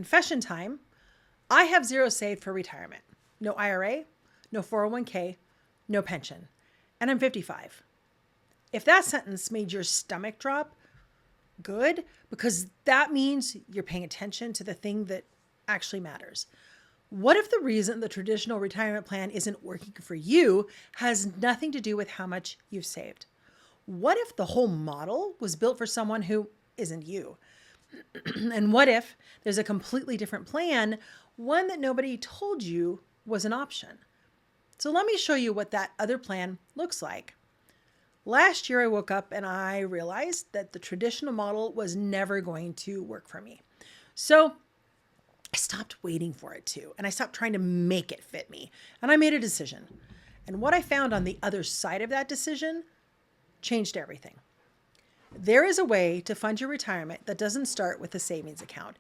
Confession time. I have zero saved for retirement. No IRA, no 401k, no pension. And I'm 55. If that sentence made your stomach drop, good, because that means you're paying attention to the thing that actually matters. What if the reason the traditional retirement plan isn't working for you has nothing to do with how much you've saved? What if the whole model was built for someone who isn't you? And what if there's a completely different plan, one that nobody told you was an option? So let me show you what that other plan looks like. Last year, I woke up and I realized that the traditional model was never going to work for me. So I stopped waiting for it to, and I stopped trying to make it fit me. And I made a decision. And what I found on the other side of that decision changed everything. There is a way to fund your retirement that doesn't start with a savings account.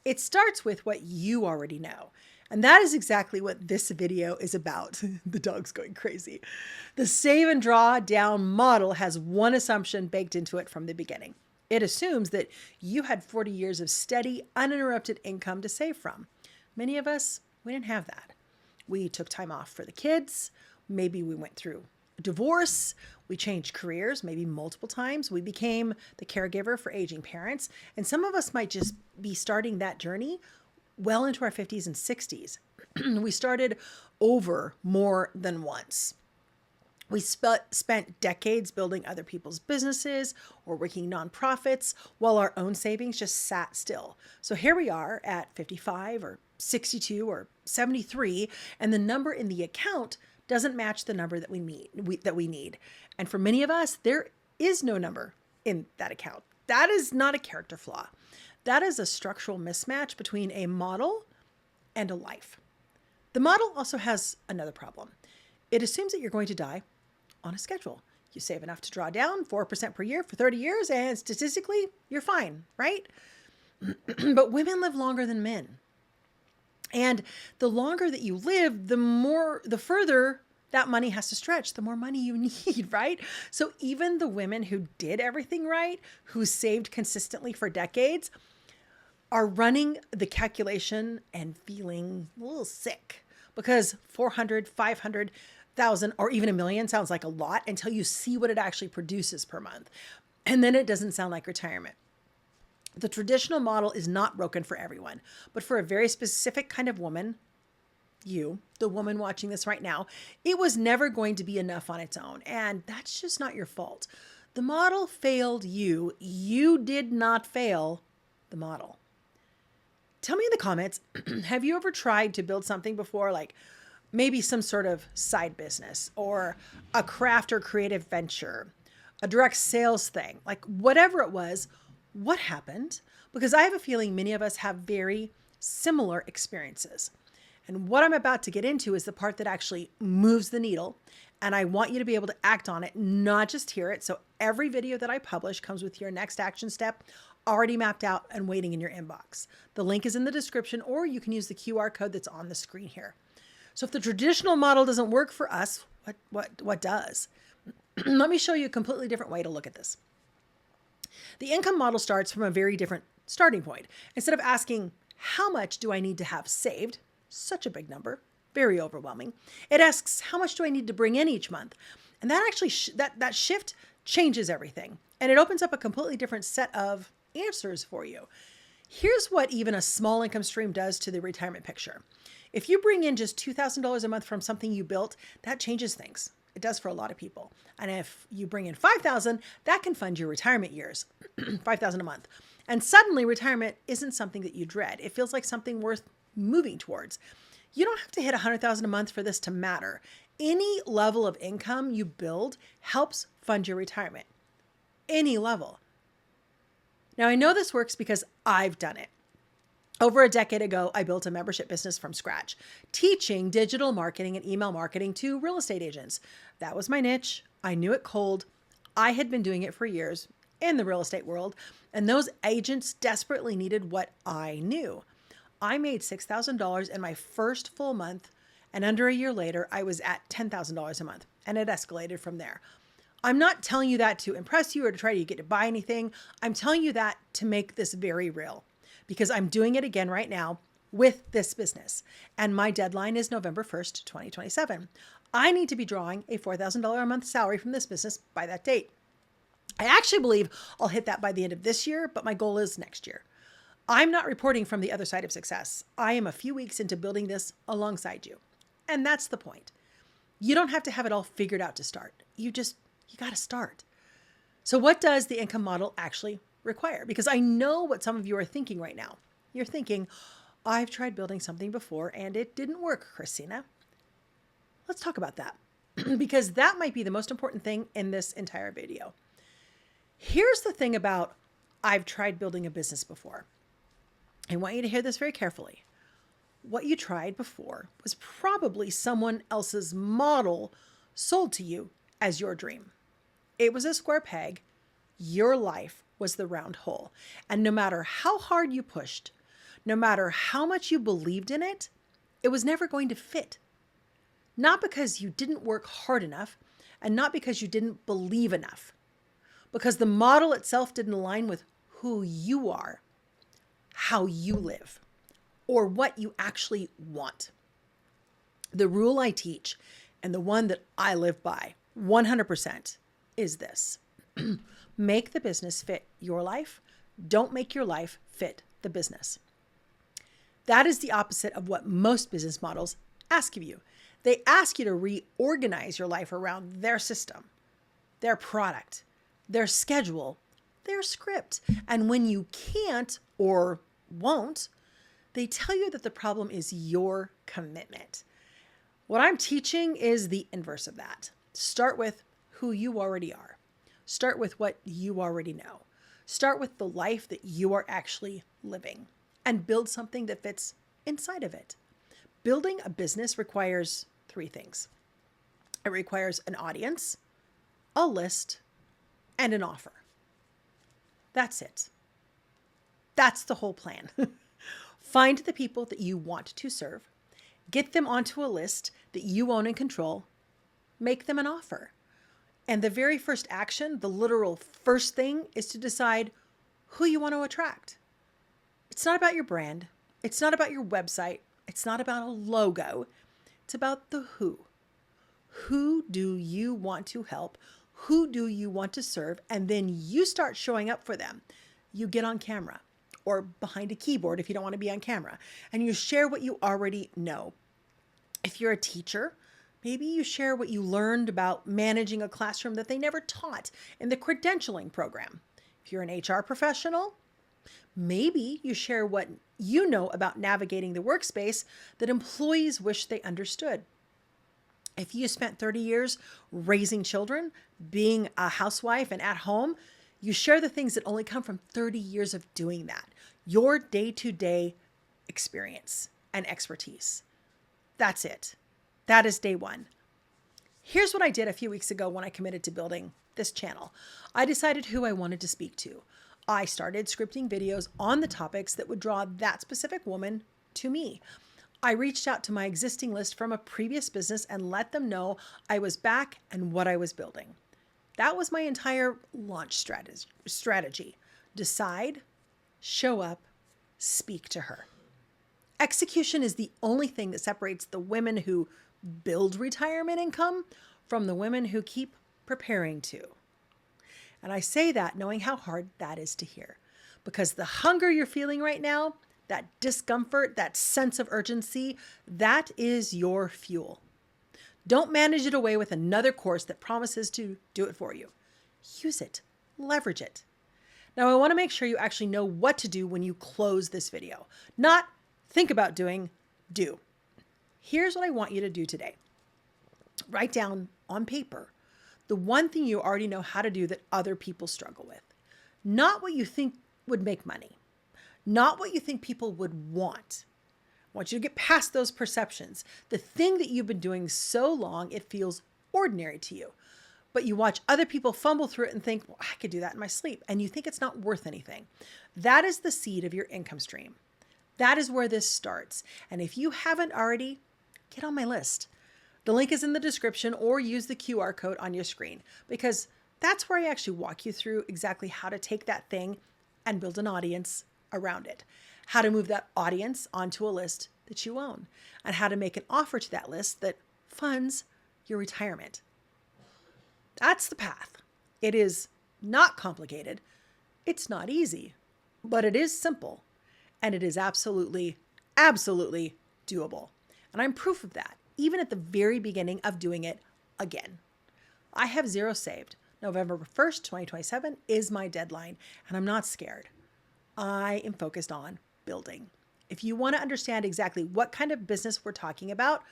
It starts with what you already know. And that is exactly what this video is about. The dog's going crazy. The save and draw down model has one assumption baked into it from the beginning. It assumes that you had 40 years of steady, uninterrupted income to save from. Many of us, we didn't have that. We took time off for the kids. Maybe we went through a divorce. We changed careers, maybe multiple times. We became the caregiver for aging parents. And some of us might just be starting that journey well into our 50s and 60s. We started over more than once. We spent decades building other people's businesses or working nonprofits while our own savings just sat still. So here we are at 55 or 62 or 73, and the number in the account doesn't match the number that we need. And for many of us, there is no number in that account. That is not a character flaw. That is a structural mismatch between a model and a life. The model also has another problem. It assumes that you're going to die on a schedule. You save enough to draw down 4% per year for 30 years, and statistically, you're fine, right? But women live longer than men. And the longer that you live, the further that money has to stretch, the more money you need, right? So even the women who did everything right, who saved consistently for decades, are running the calculation and feeling a little sick because 400, 500,000, or even a million sounds like a lot until you see what it actually produces per month. And then it doesn't sound like retirement. The traditional model is not broken for everyone, but for a very specific kind of woman, you, the woman watching this right now, it was never going to be enough on its own. And that's just not your fault. The model failed you. You did not fail the model. Tell me in the comments, have you ever tried to build something before, like maybe some sort of side business or a craft or creative venture, a direct sales thing, like whatever it was? What happened? Because I have a feeling many of us have very similar experiences. And what I'm about to get into is the part that actually moves the needle. And I want you to be able to act on it, not just hear it. So every video that I publish comes with your next action step already mapped out and waiting in your inbox. The link is in the description, or you can use the QR code that's on the screen here. So if the traditional model doesn't work for us, what does? Let me show you a completely different way to look at this. The income model starts from a very different starting point. Instead of asking, how much do I need to have saved? Such a big number, very overwhelming. It asks, how much do I need to bring in each month? And that actually, that shift changes everything. And it opens up a completely different set of answers for you. Here's what even a small income stream does to the retirement picture. If you bring in just $2,000 a month from something you built, that changes things. It does for a lot of people. And if you bring in $5,000, that can fund your retirement years, $5,000 a month. And suddenly retirement isn't something that you dread. It feels like something worth moving towards. You don't have to hit $100,000 a month for this to matter. Any level of income you build helps fund your retirement. Any level. Now, I know this works because I've done it. Over a decade ago, I built a membership business from scratch, teaching digital marketing and email marketing to real estate agents. That was my niche. I knew it cold. I had been doing it for years in the real estate world, and those agents desperately needed what I knew. I made $6,000 in my first full month, and under a year later, I was at $10,000 a month, and it escalated from there. I'm not telling you that to impress you or to try to get to buy anything. I'm telling you that to make this very real. because I'm doing it again right now with this business. And my deadline is November 1st, 2027. I need to be drawing a $4,000 a month salary from this business by that date. I actually believe I'll hit that by the end of this year, but my goal is next year. I'm not reporting from the other side of success. I am a few weeks into building this alongside you. And that's the point. You don't have to have it all figured out to start. You got to start. So what does the income model actually require? Because I know what some of you are thinking right now. You're thinking, I've tried building something before and it didn't work, Christina. Let's talk about that because that might be the most important thing in this entire video. Here's the thing about I've tried building a business before. I want you to hear this very carefully. What you tried before was probably someone else's model sold to you as your dream. It was a square peg. Your life was the round hole. And no matter how hard you pushed, no matter how much you believed in it, it was never going to fit. Not because you didn't work hard enough and not because you didn't believe enough, because the model itself didn't align with who you are, how you live, or what you actually want. The rule I teach and the one that I live by 100% is this. Make the business fit your life. Don't make your life fit the business. That is the opposite of what most business models ask of you. They ask you to reorganize your life around their system, their product, their schedule, their script. And when you can't or won't, they tell you that the problem is your commitment. What I'm teaching is the inverse of that. Start with who you already are. Start with what you already know. Start with the life that you are actually living and build something that fits inside of it. Building a business requires 3 things. It requires an audience, a list, and an offer. That's it. That's the whole plan. Find the people that you want to serve, get them onto a list that you own and control, make them an offer. And the very first action, the literal first thing, is to decide who you want to attract. It's not about your brand. It's not about your website. It's not about a logo. It's about the who. Who do you want to help? Who do you want to serve? And then you start showing up for them. You get on camera or behind a keyboard if you don't want to be on camera, and you share what you already know. If you're a teacher, maybe you share what you learned about managing a classroom that they never taught in the credentialing program. If you're an HR professional, maybe you share what you know about navigating the workspace that employees wish they understood. If you spent 30 years raising children, being a housewife and at home, you share the things that only come from 30 years of doing that, your day-to-day experience and expertise. That's it. That is day 1. Here's what I did a few weeks ago when I committed to building this channel. I decided who I wanted to speak to. I started scripting videos on the topics that would draw that specific woman to me. I reached out to my existing list from a previous business and let them know I was back and what I was building. That was my entire launch strategy. Decide, show up, speak to her. Execution is the only thing that separates the women who build retirement income from the women who keep preparing to. And I say that knowing how hard that is to hear, because the hunger you're feeling right now, that discomfort, that sense of urgency, that is your fuel. Don't manage it away with another course that promises to do it for you. Use it, leverage it. Now, I want to make sure you actually know what to do when you close this video, not think about doing, do. Here's what I want you to do today. Write down on paper the one thing you already know how to do that other people struggle with. Not what you think would make money, not what you think people would want. I want you to get past those perceptions. The thing that you've been doing so long, it feels ordinary to you. But you watch other people fumble through it and think, well, I could do that in my sleep. And you think it's not worth anything. That is the seed of your income stream. That is where this starts. And if you haven't already, get on my list. The link is in the description, or use the QR code on your screen, because that's where I actually walk you through exactly how to take that thing and build an audience around it. how to move that audience onto a list that you own, and how to make an offer to that list that funds your retirement. That's the path. It is not complicated. It's not easy, but it is simple, and it is absolutely, absolutely doable. And I'm proof of that, even at the very beginning of doing it again. I have zero saved. November 1st, 2027 is my deadline, and I'm not scared. I am focused on building. If you want to understand exactly what kind of business we're talking about,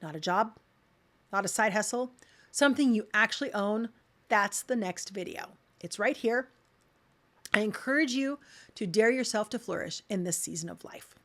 not a job, not a side hustle, something you actually own, that's the next video. It's right here. I encourage you to dare yourself to flourish in this season of life.